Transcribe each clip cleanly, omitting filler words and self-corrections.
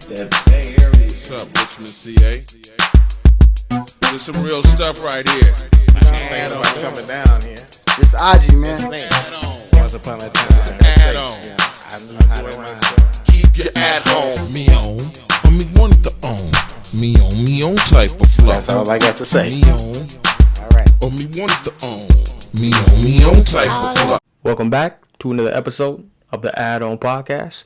That Bay Area. What's up, Richmond, CA? There's some real stuff right here. I can't think about coming down here. It's IG, man. Add on. Once upon a time. Add on. I knew how to rhyme. Keep your at home. Me on. Me want to own. Me on type of flow. That's all I got to say. Me on. Alright. Me want to own. Me on type of flow. Welcome back to another episode of the Add-On Podcast.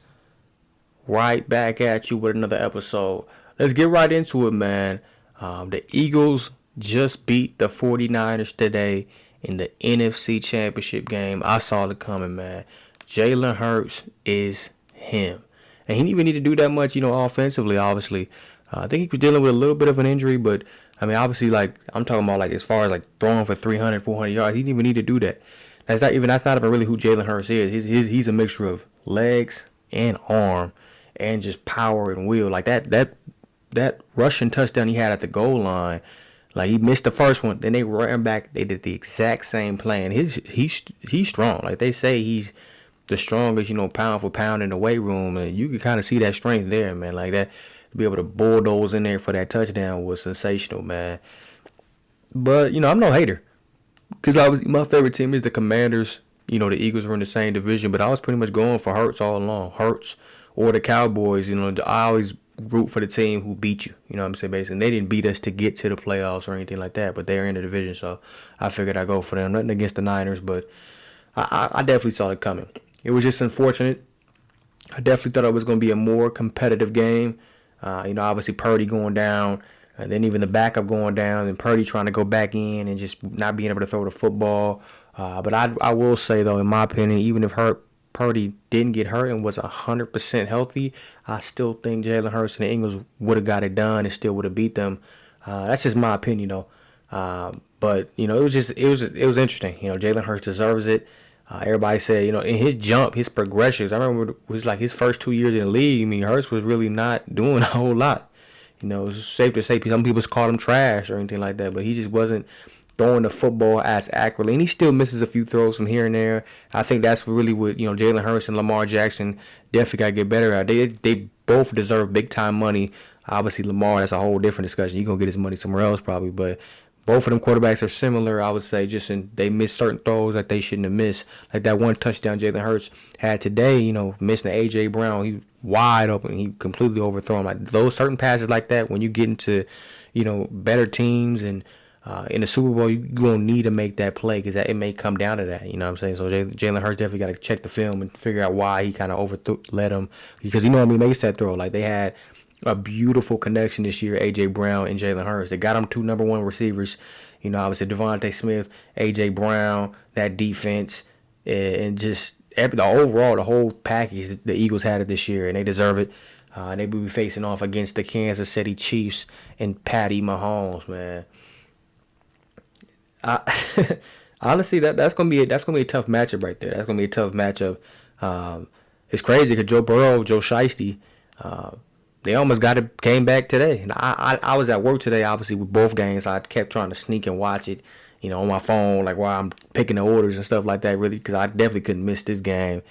Right back at you with another episode. Let's get right into it, man. The Eagles just beat the 49ers today in the NFC Championship game. I saw it coming, man. Jalen Hurts is him. And he didn't even need to do that much, offensively, obviously. I think he was dealing with a little bit of an injury, but, obviously, I'm talking about, as far as, throwing for 300, 400 yards, he didn't even need to do that. That's not even really who Jalen Hurts is. He's a mixture of legs and arm and just power and will. That rushing touchdown he had at the goal line, he missed the first one, then they ran back. They did the exact same play, and he's strong. Like they say, he's the strongest, pound for pound in the weight room, and you can kind of see that strength there, man. Like that, to be able to bulldoze in there for that touchdown was sensational, man. But I'm no hater, because obviously my favorite team is the Commanders. The Eagles were in the same division, but I was pretty much going for Hurts all along. Hurts or the Cowboys. I always root for the team who beat you. You know what I'm saying? Basically, they didn't beat us to get to the playoffs or anything like that, but they're in the division, so I figured I'd go for them. Nothing against the Niners, but I definitely saw it coming. It was just unfortunate. I definitely thought it was going to be a more competitive game. Obviously Purdy going down, and then even the backup going down, and Purdy trying to go back in and just not being able to throw the football. But I will say, though, in my opinion, even if Purdy didn't get hurt and was 100% healthy, I still think Jalen Hurts and the Eagles would have got it done and still would have beat them. That's just my opinion, though. But it was interesting. Jalen Hurts deserves it. Everybody said, in his jump, his progressions. I remember it was his first 2 years in the league. Hurts was really not doing a whole lot. It's safe to say some people called him trash or anything like that, but he just wasn't throwing the football as accurately, and he still misses a few throws from here and there. I think that's really what Jalen Hurts and Lamar Jackson definitely got to get better at. They both deserve big time money. Obviously, Lamar, that's a whole different discussion. You're gonna get his money somewhere else probably, but both of them quarterbacks are similar. I would say they miss certain throws that they shouldn't have missed. Like that one touchdown Jalen Hurts had today. Missing A.J. Brown, he wide open, he completely overthrown. Like those certain passes like that, when you get into better teams and in the Super Bowl, you're going to need to make that play because it may come down to that. You know what I'm saying? So Jalen Hurts definitely got to check the film and figure out why he kind of let him. Because he normally makes that throw. Like they had a beautiful connection this year, A.J. Brown and Jalen Hurts. They got him two number one receivers. Obviously Devontae Smith, A.J. Brown, that defense, and just the whole package the Eagles had it this year, and they deserve it. And they will be facing off against the Kansas City Chiefs and Patty Mahomes, man. Honestly, that's gonna be a tough matchup right there. That's gonna be a tough matchup. It's crazy because Joe Shiesty, they almost came back today. And I was at work today, obviously with both games. So I kept trying to sneak and watch it, on my phone, while I'm picking the orders and stuff like that. Really, because I definitely couldn't miss this game.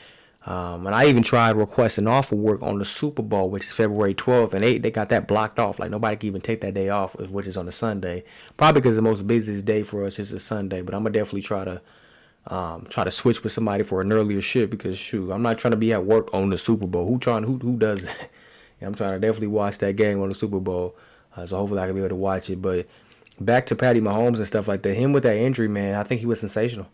And I even tried requesting off of work on the Super Bowl, which is February 12th, and they got that blocked off. Nobody can even take that day off, which is on a Sunday. Probably because the most busiest day for us is a Sunday. But I'm gonna definitely try to switch with somebody for an earlier shift because I'm not trying to be at work on the Super Bowl. Who does that? I'm trying to definitely watch that game on the Super Bowl. So hopefully I can be able to watch it. But back to Patty Mahomes and stuff like that. Him with that injury, man, I think he was sensational.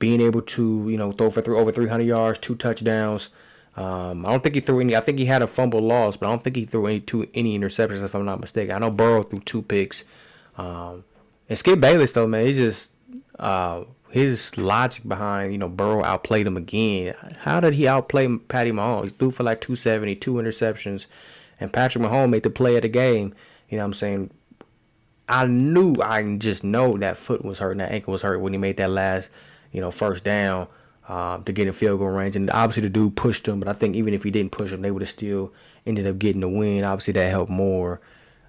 Being able to, throw for over 300 yards, 2 touchdowns. I don't think he threw any. I think he had a fumble loss, but I don't think he threw any interceptions, if I'm not mistaken. I know Burrow threw 2 picks. And Skip Bayless, though, man, he's just his logic behind, Burrow outplayed him again. How did he outplay Patty Mahomes? He threw for 270, 2 interceptions, and Patrick Mahomes made the play of the game. You know what I'm saying? I just know that foot was hurt and that ankle was hurt when he made that last, first down to get in field goal range. And obviously the dude pushed him, but I think even if he didn't push him, they would have still ended up getting the win. Obviously that helped more.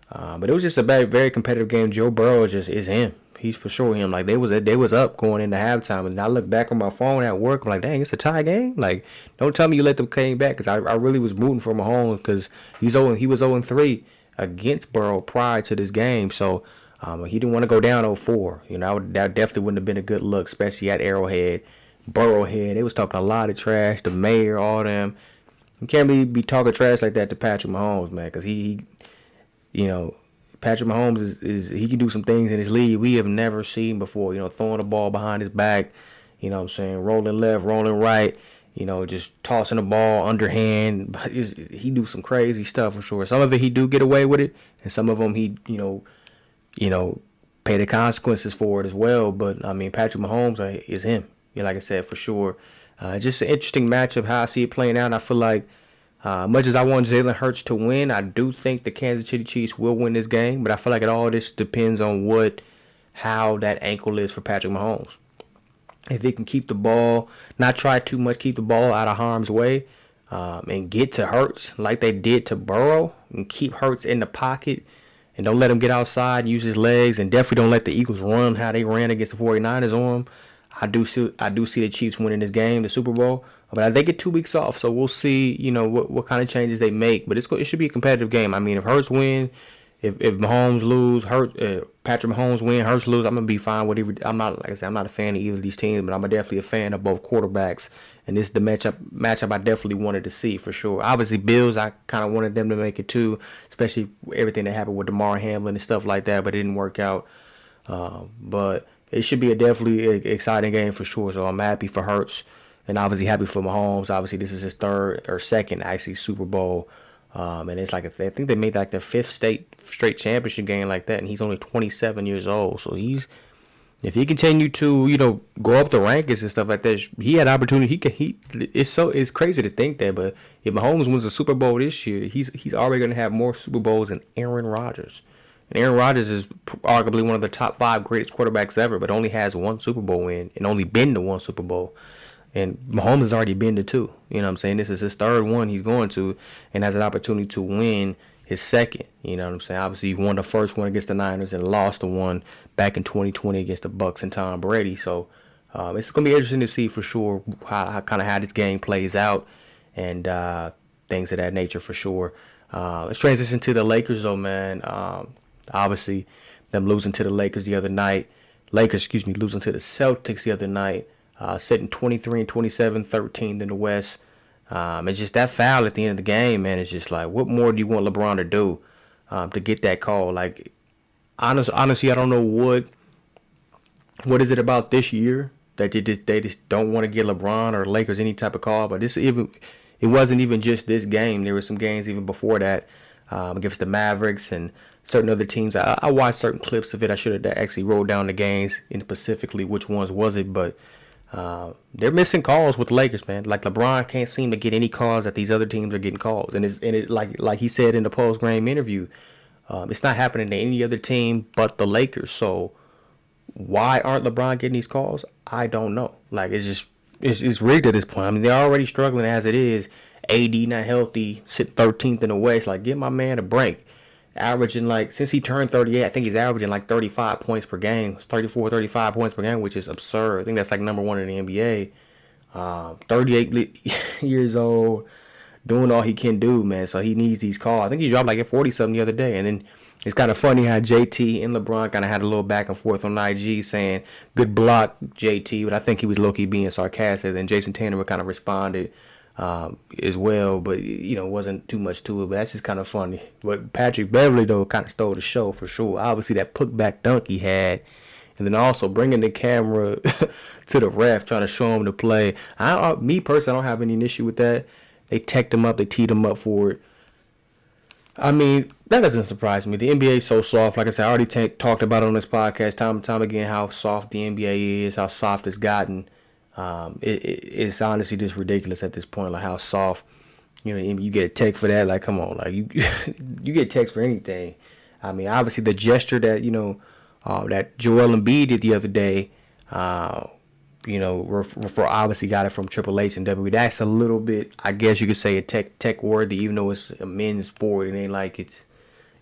But it was just a very, very competitive game. Joe Burrow is him. He's for sure him. Like they was up going into halftime, and I look back on my phone at work. I'm like, dang, it's a tie game. Like, don't tell me you let them came back because I really was rooting for Mahomes because he was 0-3 against Burrow prior to this game. So he didn't want to go down 0-4. That definitely wouldn't have been a good look, especially at Arrowhead, Burrowhead. They was talking a lot of trash. The mayor, all them. You can't be talking trash like that to Patrick Mahomes, man, because he Patrick Mahomes is he can do some things in his league we have never seen before. Throwing the ball behind his back, what I'm saying, rolling left, rolling right, just tossing the ball underhand. He do some crazy stuff for sure. Some of it he do get away with it, and some of them he pay the consequences for it as well. But I mean, Patrick Mahomes is him. Like I said, for sure. Just an interesting matchup. How I see it playing out. I feel like. Much as I want Jalen Hurts to win, I do think the Kansas City Chiefs will win this game. But I feel like all this depends on how that ankle is for Patrick Mahomes. If he can keep the ball, not try too much, keep the ball out of harm's way, and get to Hurts like they did to Burrow, and keep Hurts in the pocket, and don't let him get outside, use his legs, and definitely don't let the Eagles run how they ran against the 49ers on him. I do see the Chiefs winning this game, the Super Bowl. But they get 2 weeks off, so we'll see, what kind of changes they make. But it should be a competitive game. I mean, if Hurts win, if Mahomes lose, Patrick Mahomes win, Hurts lose, I'm gonna be fine with either. I'm not, like I said, I'm not a fan of either of these teams, but I'm definitely a fan of both quarterbacks. And this is the matchup I definitely wanted to see for sure. Obviously, Bills, I kind of wanted them to make it too, especially everything that happened with Damar Hamlin and stuff like that, but it didn't work out. But it should be a definitely exciting game for sure. So I'm happy for Hurts. And obviously happy for Mahomes. Obviously, this is his third or second actually Super Bowl, and it's like I think they made like their fifth straight championship game like that, and he's only 27 years old. So if he continue to go up the rankings and stuff like that, he had opportunity. It's crazy to think that, but if Mahomes wins a Super Bowl this year, he's already going to have more Super Bowls than Aaron Rodgers. And Aaron Rodgers is arguably one of the top 5 greatest quarterbacks ever, but only has one Super Bowl win and only been to one Super Bowl. And Mahomes has already been to 2. You know what I'm saying? This is his third one he's going to and has an opportunity to win his second. You know what I'm saying? Obviously, he won the first one against the Niners and lost the one back in 2020 against the Bucks and Tom Brady. So it's going to be interesting to see for sure how this game plays out and things of that nature for sure. Let's transition to the Lakers, though, man. Obviously, them losing to the Lakers the other night. Losing to the Celtics the other night. Sitting 23 and 27, 13th in the West. It's just that foul at the end of the game, man. It's just like, what more do you want LeBron to do to get that call? Like, honestly, I don't know what is it about this year that they just don't want to get LeBron or Lakers any type of call. But it wasn't even just this game. There were some games even before that against the Mavericks and certain other teams. I watched certain clips of it. I should have actually wrote down the games and specifically which ones was it, but. They're missing calls with the Lakers, man. Like LeBron can't seem to get any calls that these other teams are getting calls, and it like he said in the post-game interview, it's not happening to any other team but the Lakers. So why aren't LeBron getting these calls? I don't know. Like it's rigged at this point. I mean, they're already struggling as it is. AD not healthy, sit 13th in the West. Like, give my man a break. Averaging since he turned 38, I think he's averaging 35 points per game. It's 35 points per game, which is absurd. I think that's number 1 in the NBA. 38 years old, doing all he can do, man. So he needs these calls. I think he dropped at 40-something the other day. And then it's kind of funny how JT and LeBron kind of had a little back and forth on IG saying, good block, JT. But I think he was low-key being sarcastic. And Jason Tatum kind of responded as well, but wasn't too much to it. But that's just kind of funny. But Patrick Beverly though kind of stole the show for sure. Obviously that putback dunk he had, and then also bringing the camera to the ref trying to show him the play. Me personally, I don't have any issue with that. They teched him up, they teed him up for it. I mean, that doesn't surprise me. The NBA is so soft. Like I said, I already talked about it on this podcast time and time again how soft the NBA is, how soft it's gotten. It's honestly just ridiculous at this point, like how soft, you get a text for that. Like, come on, like you get text for anything. I mean, obviously the gesture that that Joel Embiid did the other day, obviously got it from Triple H and WWE. That's a little bit, I guess you could say, a tech worthy, even though it's a men's sport. It ain't like it's,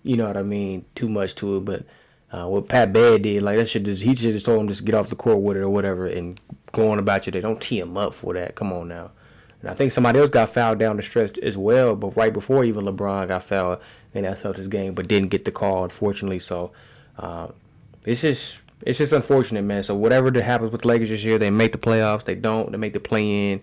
you know what I mean, too much to it. But What Pat Bear did, like that he should just told him just get off the court with it or whatever and go on about your day. Don't tee him up for that. Come on now. And I think somebody else got fouled down the stretch as well, but right before even LeBron got fouled in that Celtics game, but didn't get the call, unfortunately. So it's just unfortunate, man. So whatever that happens with the Lakers this year, they make the playoffs. They don't. They make the play-in.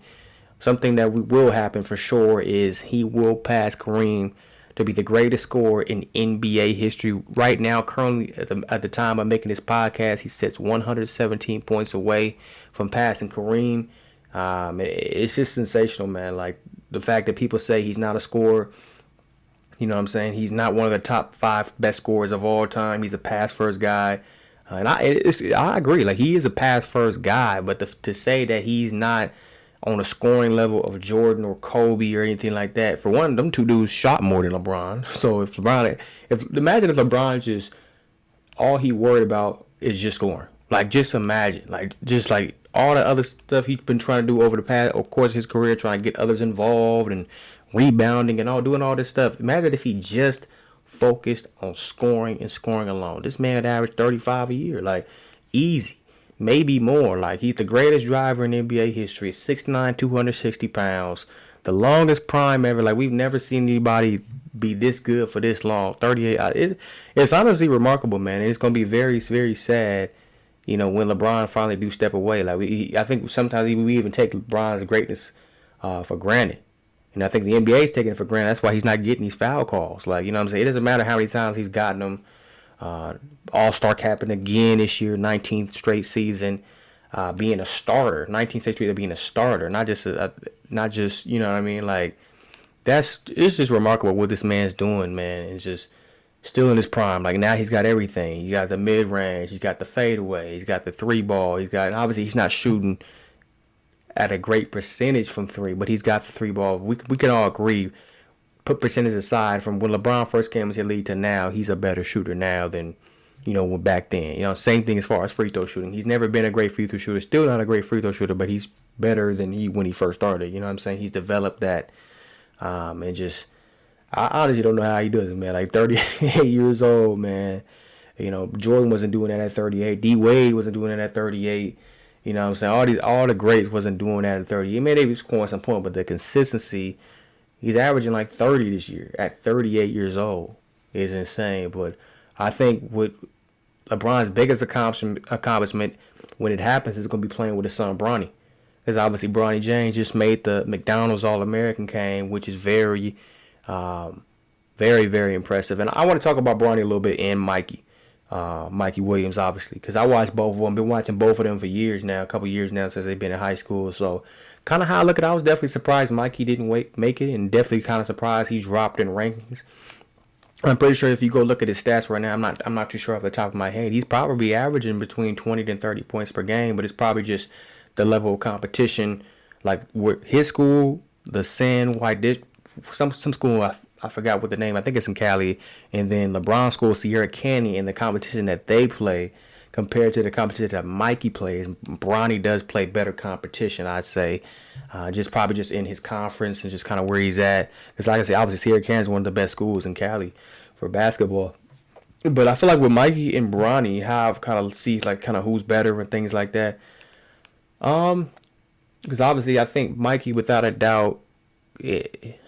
Something that will happen for sure is he will pass Kareem to be the greatest scorer in NBA history. Right now, currently, at the time of making this podcast, he sits 117 points away from passing Kareem. It's just sensational, man. Like, the fact that people say he's not a scorer, you know what I'm saying? He's not one of the top 5 best scorers of all time. He's a pass-first guy. And I agree. Like, he is a pass-first guy, but to say that he's not on a scoring level of Jordan or Kobe or anything like that. For one, them two dudes shot more than LeBron. So imagine if LeBron just all he worried about is just scoring. Like, just imagine, just all the other stuff he's been trying to do over the past, of course, his career, trying to get others involved and rebounding and doing all this stuff. Imagine if he just focused on scoring and scoring alone. This man would average 35 a year, like, easy. Maybe more. Like, he's the greatest driver in NBA history. 6'9", 260 pounds. The longest prime ever. Like, we've never seen anybody be this good for this long. 38. It's honestly remarkable, man. And it's going to be very, very sad, when LeBron finally do step away. Like, I think sometimes we even take LeBron's greatness for granted. And I think the NBA is taking it for granted. That's why he's not getting these foul calls. Like, you know what I'm saying? It doesn't matter how many times he's gotten them. All-Star happened again this year, 19th straight season, being a starter. 19th straight season being a starter, not just you know what I mean. Like, it's just remarkable what this man's doing, man. It's just still in his prime. Like, now he's got everything. He got the mid range, he's got the fadeaway, he's got the 3-ball. Obviously he's not shooting at a great percentage from 3, but he's got the 3-ball. We can all agree. Put percentage aside, from when LeBron first came into the league to now, he's a better shooter now than, back then. Same thing as far as free throw shooting. He's never been a great free throw shooter. Still not a great free throw shooter, but he's better than when he first started. You know what I'm saying? He's developed that. And just, I honestly don't know how he does it, man. Like, 38 years old, man. Jordan wasn't doing that at 38. D Wade wasn't doing that at 38. You know what I'm saying? All the greats wasn't doing that at 38. Maybe they was scoring some point, but the consistency. He's averaging like 30 this year at 38 years old. Is insane. But I think what LeBron's biggest accomplishment when it happens is going to be playing with his son Bronny. Because obviously Bronny James just made the McDonald's All-American game, which is very, very, very impressive. And I want to talk about Bronny a little bit and Mikey Williams, obviously. Because I watched both of them. Been watching both of them for years now, a couple years now since they've been in high school. So kind of how I look at it, I was definitely surprised Mikey didn't make it, and definitely kind of surprised he dropped in rankings. I'm pretty sure if you go look at his stats right now, I'm not too sure off the top of my head. He's probably averaging between 20 and 30 points per game, but it's probably just the level of competition. Like, with his school, the San White did some school, I forgot what the name. I think it's in Cali, and then LeBron's school, Sierra Canyon, and the competition that they play. Compared to the competition that Mikey plays, Bronny does play better competition, I'd say. Probably just in his conference and just kind of where he's at. Because like I said, obviously Sierra Canyon is one of the best schools in Cali for basketball. But I feel like with Mikey and Bronny, how I've kind of see like kind of who's better and things like that. Because obviously I think Mikey, without a doubt,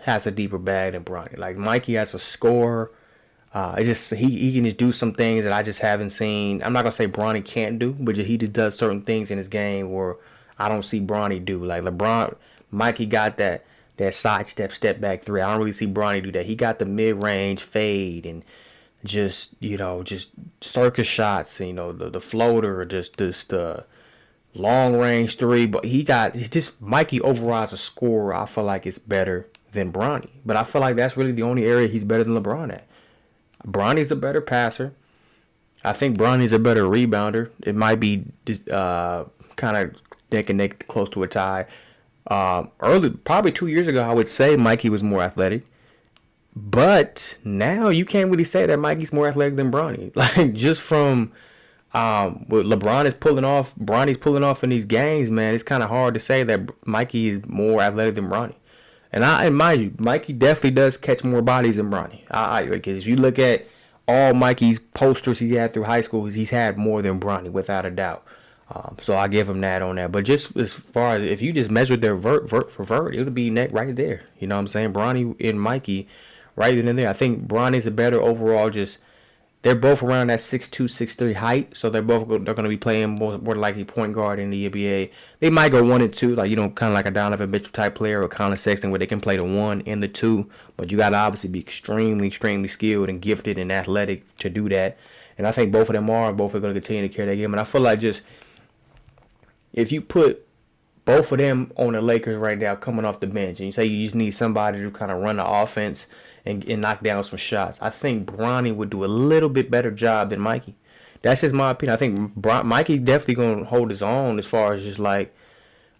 has a deeper bag than Bronny. Like, Mikey has a score. It's just he can just do some things that I just haven't seen. I'm not gonna say Bronny can't do, but he just does certain things in his game where I don't see Bronny do. Like Mikey got that sidestep, step back 3. I don't really see Bronny do that. He got the mid range fade and just circus shots. The floater, just the long range 3. But Mikey overall as a scorer, I feel like it's better than Bronny. But I feel like that's really the only area he's better than LeBron at. Bronny's a better passer. I think Bronny's a better rebounder. It might be kind of neck and neck, close to a tie. Probably 2 years ago, I would say Mikey was more athletic. But now you can't really say that Mikey's more athletic than Bronny. Like, just from what LeBron is pulling off, Bronny's pulling off in these games, man, it's kind of hard to say that Mikey is more athletic than Bronny. And mind you, Mikey definitely does catch more bodies than Bronny. Because if you look at all Mikey's posters he's had through high school, he's had more than Bronny, without a doubt. So I give him that on that. But just as far as if you just measure their vert for vert, it would be neck right there. You know what I'm saying? Bronny and Mikey, right in there. I think Bronny's a better overall. Just they're both around that 6'2", 6'3" height, so they're going to be playing more likely point guard in the NBA. They might go 1 and 2, like kind of like a Donovan Mitchell type player or Colin Sexton, where they can play the 1 and the 2. But you got to obviously be extremely skilled and gifted and athletic to do that. And I think both of them are. Both are going to continue to carry that game. And I feel like just if you put both of them on the Lakers right now coming off the bench, and you say you just need somebody to kind of run the offense and knock down some shots, I think Bronny would do a little bit better job than Mikey. That's just my opinion. I think Mikey definitely going to hold his own as far as just like,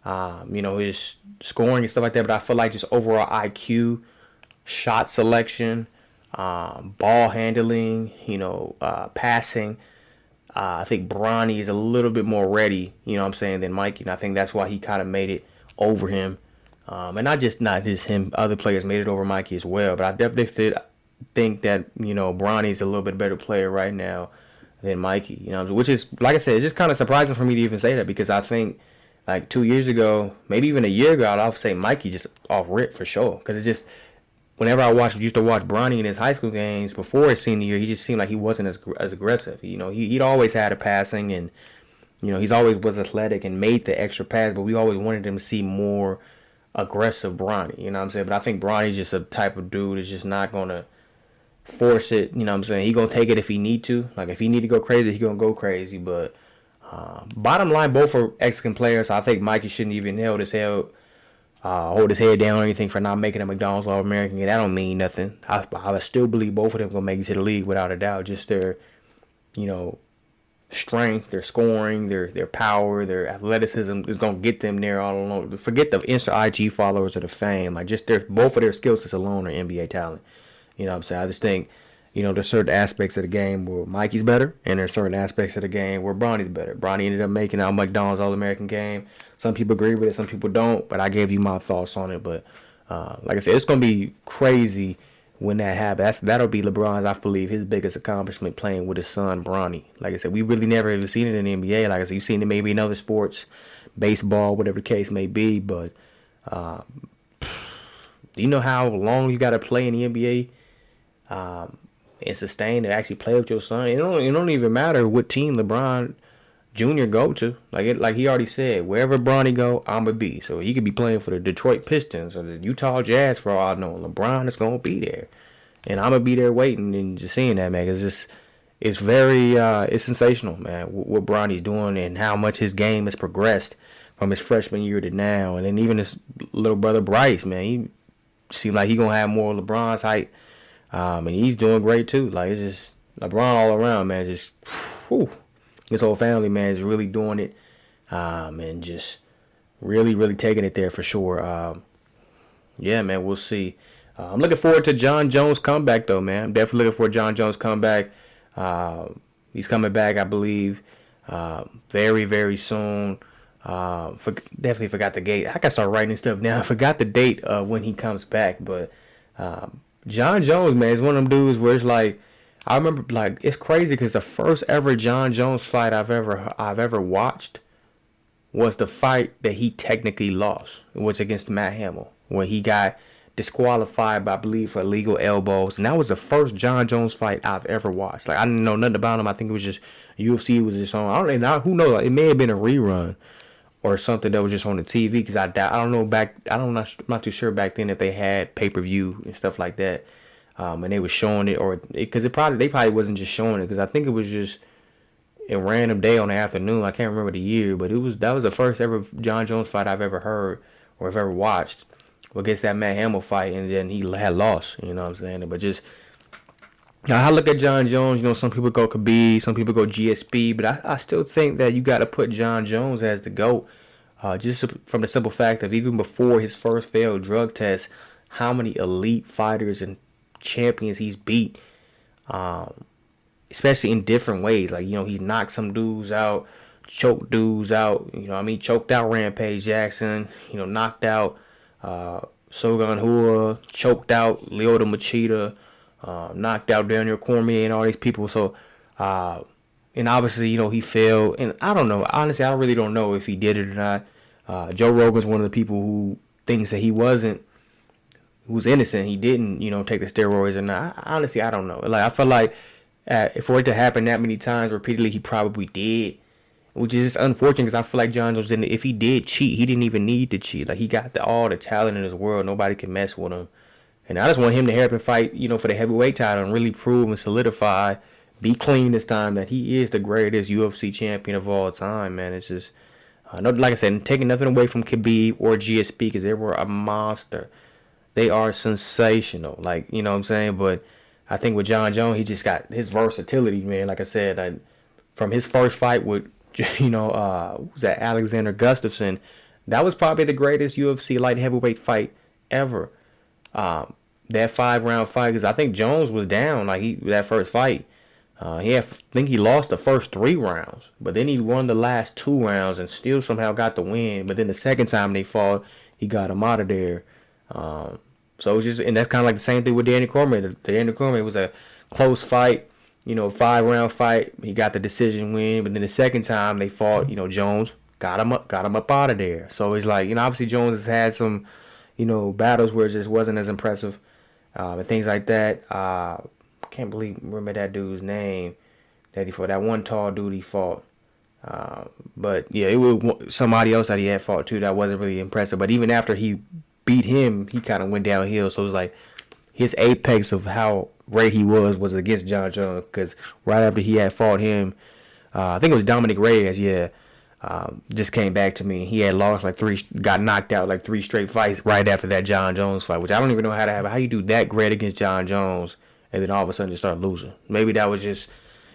his scoring and stuff like that. But I feel like just overall IQ, shot selection, ball handling, passing. I think Bronny is a little bit more ready, than Mikey. And I think that's why he kind of made it over him. And not just him, other players made it over Mikey as well. But I definitely think that, Bronny is a little bit better player right now than Mikey, which is, like I said, it's just kind of surprising for me to even say that, because I think like 2 years ago, maybe even a year ago, I'd say Mikey just off rip for sure. Because it's just, whenever I used to watch Bronny in his high school games before his senior year, he just seemed like he wasn't as aggressive. He'd always had a passing, and he's always was athletic and made the extra pass, but we always wanted him to see more aggressive Bronny. You know what I'm saying? But I think Bronny's just a type of dude that's just not gonna force it. You know what I'm saying? He gonna take it if he need to. Like if he need to go crazy, he gonna go crazy. But bottom line, both are excellent players. I think Mikey shouldn't even hold his head down or anything for not making a McDonald's All-American. And that don't mean nothing. I still believe both of them gonna make it to the league without a doubt. Just their, strength, their scoring, their power, their athleticism is gonna get them there all alone. Forget the Insta IG followers or the fame. Like just both of their skill sets alone are NBA talent. You know what I'm saying? I just think, there's certain aspects of the game where Mikey's better, and there's certain aspects of the game where Bronny's better. Bronny ended up making our McDonald's All-American game. Some people agree with it, some people don't, but I gave you my thoughts on it. But like I said, it's going to be crazy when that happens. That'll be LeBron's, I believe, his biggest accomplishment, playing with his son, Bronny. Like I said, we really never even seen it in the NBA. Like I said, you've seen it maybe in other sports, baseball, whatever the case may be, but do you know how long you got to play in the NBA and sustain to actually play with your son? It don't even matter what team LeBron Jr. go to. Like he already said, wherever Bronny go, I'ma be. So he could be playing for the Detroit Pistons or the Utah Jazz for all I know. LeBron is gonna be there, and I'ma be there waiting and just seeing that, man. It's very it's sensational, man. What Bronny's doing and how much his game has progressed from his freshman year to now. And then even his little brother Bryce, man, he seems like he gonna have more LeBron's height, and he's doing great too. Like it's just LeBron all around, man. Just whew. His whole family, man, is really doing it, and just really taking it there for sure. Yeah, man, we'll see. I'm looking forward to John Jones' comeback, though, man. I'm definitely looking for John Jones' comeback. He's coming back, I believe, very soon. Definitely forgot the date. I gotta start writing this stuff down. I forgot the date when he comes back, but John Jones, man, is one of them dudes where it's like, I remember, like, it's crazy because the first ever John Jones fight I've ever watched was the fight that he technically lost. It was against Matt Hamill, where he got disqualified by, I believe, for illegal elbows, and that was the first John Jones fight I've ever watched. Like, I didn't know nothing about him. I think it was just UFC was just on. I don't know. Who knows? It may have been a rerun or something that was just on the TV, because I don't know I'm not too sure back then if they had pay-per-view and stuff like that. And they were showing it, they probably wasn't just showing it, because I think it was just a random day on the afternoon. I can't remember the year, but that was the first ever John Jones fight I've ever heard or have ever watched, against that Matt Hamill fight, and then he had lost. You know what I'm saying? But just I look at John Jones. Some people go Khabib, some people go GSP, but I still think that you got to put John Jones as the GOAT, just from the simple fact of even before his first failed drug test, how many elite fighters and champions he's beat, especially in different ways. Like, he knocked some dudes out, choked dudes out. Choked out Rampage Jackson. Knocked out Shogun Hua, choked out Lyoto Machida. knocked out Daniel Cormier and all these people. So, and obviously, he failed. And I don't know. Honestly, I really don't know if he did it or not. Joe Rogan's one of the people who thinks that he who's innocent. He didn't, take the steroids or not. Honestly, I don't know. Like, I feel like for it to happen that many times repeatedly, he probably did. Which is just unfortunate because I feel like John Jones didn't. If he did cheat, he didn't even need to cheat. Like, he got all the talent in his world. Nobody can mess with him. And I just want him to hurry up and fight, for the heavyweight title and really prove and solidify, be clean this time that he is the greatest UFC champion of all time, man. It's just, like I said, taking nothing away from Khabib or GSP because they were a monster. They are sensational, like, you know what I'm saying? But I think with John Jones, he just got his versatility, man. Like I said, from his first fight with, was that Alexander Gustafsson, that was probably the greatest UFC light heavyweight fight ever. That 5-round fight, because I think Jones was down that first fight. I think he lost the first 3 rounds, but then he won the last 2 rounds and still somehow got the win. But then the second time they fought, he got him out of there. So it was just, and that's kind of like the same thing with Danny Cormier. Danny Cormier was a close fight, 5-round fight. He got the decision win, but then the second time they fought, Jones got him up out of there. So it's like, obviously Jones has had some, battles where it just wasn't as impressive, and things like that. Can't remember that dude's name that he fought. That one tall dude he fought. But yeah, it was somebody else that he had fought too that wasn't really impressive. But even after he beat him, he kind of went downhill. So it was like his apex of how great he was against John Jones, because right after he had fought him, I think it was Dominic Reyes. Yeah. Just came back to me. He had lost got knocked out 3 straight fights right after that John Jones fight, which I don't even know how to have. How you do that great against John Jones and then all of a sudden just start losing? Maybe that was just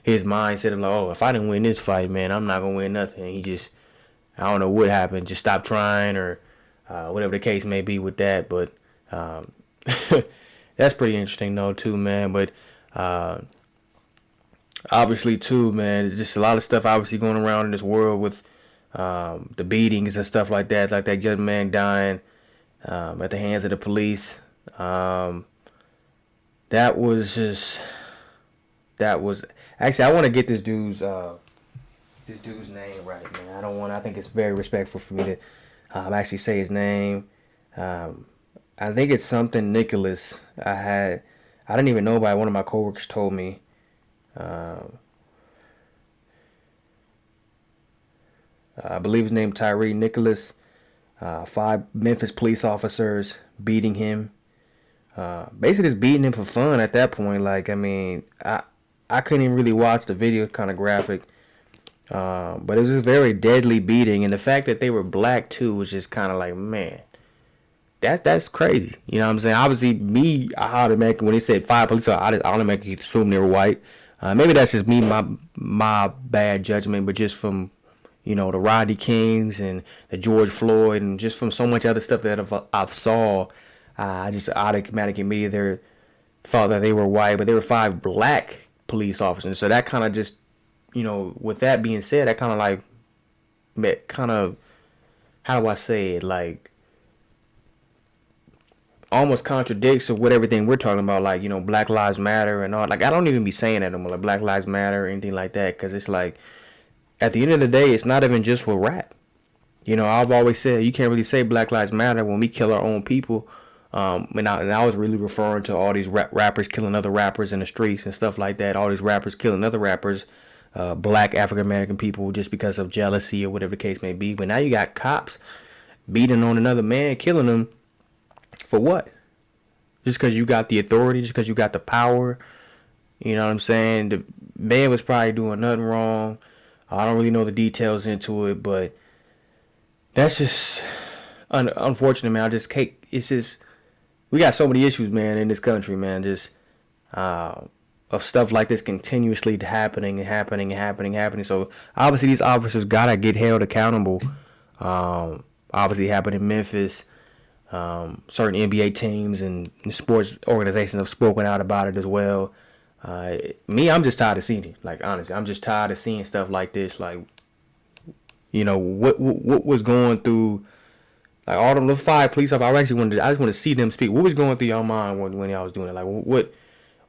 his mindset of like, oh, if I didn't win this fight, man, I'm not gonna win nothing. And he just, I don't know what happened, just stopped trying or whatever the case may be with that. But that's pretty interesting though too, man. But obviously too, man, there's just a lot of stuff obviously going around in this world with the beatings and stuff like that young man dying at the hands of the police. That was actually, I want to get this dude's name right, man. I think it's very respectful for me to actually say his name. I think it's something Nicholas. I didn't even know about it. One of my coworkers told me. I believe his name Tyree Nicholas. 5 Memphis police officers beating him. Basically just beating him for fun at that point. Like, I mean, I couldn't even really watch the video, kind of graphic. But it was a very deadly beating, and the fact that they were black too was just kind of like, man, that's crazy. You know what I'm saying? Obviously, I automatically, when they said 5 police, I automatically assumed they were white. Maybe that's just me, my bad judgment, but just from the Rodney Kings and the George Floyd, and just from so much other stuff that I've saw, I just automatically immediately thought that they were white, but they were 5 black police officers. So that kind of just, with that being said, that kind of, how do I say it, like, almost contradicts of what everything we're talking about, like, Black Lives Matter and all. Like, I don't even be saying that anymore, like Black Lives Matter or anything like that, because it's like, at the end of the day, it's not even just with rap. I've always said you can't really say Black Lives Matter when we kill our own people. And I was really referring to all these rappers killing other rappers in the streets and stuff like that. All these rappers killing other rappers, black African American people, just because of jealousy or whatever the case may be. But now you got cops beating on another man, killing him for what? Just because you got the authority, just because you got the power. You know what I'm saying? The man was probably doing nothing wrong. I don't really know the details into it, but that's just unfortunate, man. It's just, we got so many issues, man, in this country, man. Just of stuff like this continuously happening. So obviously these officers gotta get held accountable. Obviously it happened in Memphis. Certain NBA teams and sports organizations have spoken out about it as well. I'm just tired of seeing it. Like, honestly, I'm just tired of seeing stuff like this. Like, what was going through, like, all those 5 police officers. I just want to see them speak. What was going through your mind when y'all was doing it? Like,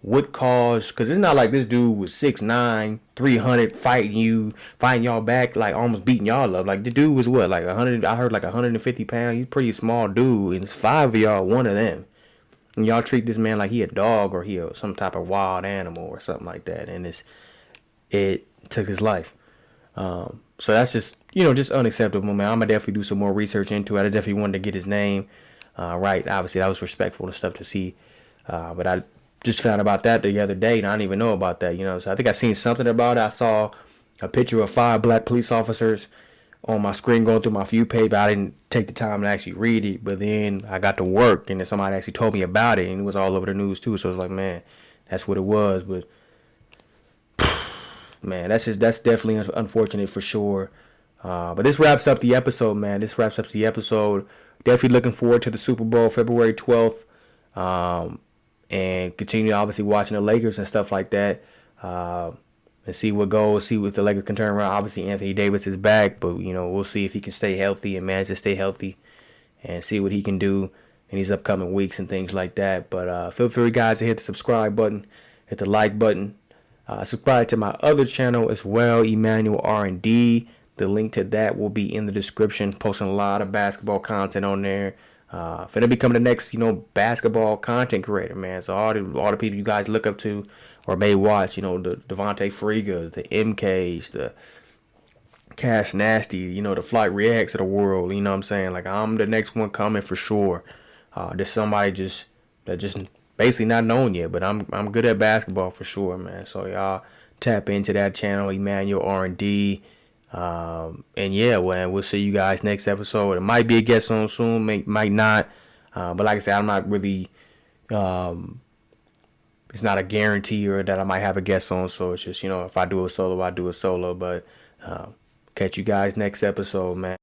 what caused, because it's not like this dude was 6'9", 300 fighting y'all back, like almost beating y'all up. Like the dude was what, like 100, I heard like 150 pounds. He's a pretty small dude, and it's five of y'all, one of them. And y'all treat this man like he a dog or some type of wild animal or something like that, and it took his life. So that's just, just unacceptable, man. I'm gonna definitely do some more research into it. I definitely wanted to get his name right. Obviously, that was respectful and stuff to see, but I just found about that the other day, and I didn't even know about that. So I think I seen something about it. I saw a picture of 5 black police officers on my screen going through my view page, but I didn't take the time to actually read it. But then I got to work, and then somebody actually told me about it, and it was all over the news too. So it's like, man, that's what it was. But man, that's definitely unfortunate for sure. But this wraps up the episode, man. Definitely looking forward to the Super Bowl, February 12th. And continue obviously watching the Lakers and stuff like that. And see what goes, see if the Lakers can turn around. Obviously, Anthony Davis is back, but, we'll see if he can stay healthy and manage to stay healthy and see what he can do in these upcoming weeks and things like that. But feel free, guys, to hit the subscribe button, hit the like button. Subscribe to my other channel as well, Emmanuel R&D. The link to that will be in the description. Posting a lot of basketball content on there. Finna become the next, basketball content creator, man. So all the people you guys look up to or may watch, the Devontae Frigas, the MKs, the Cash Nasty, the Flight Reacts of the world. You know what I'm saying? Like, I'm the next one coming for sure. There's somebody that just basically not known yet, but I'm good at basketball for sure, man. So y'all tap into that channel, Emmanuel R&D. And yeah, well, we'll see you guys next episode. It might be a guest on soon, might not. But like I said, I'm not really. It's not a guarantee or that I might have a guest on. So it's just, if I do a solo, I do a solo. But catch you guys next episode, man.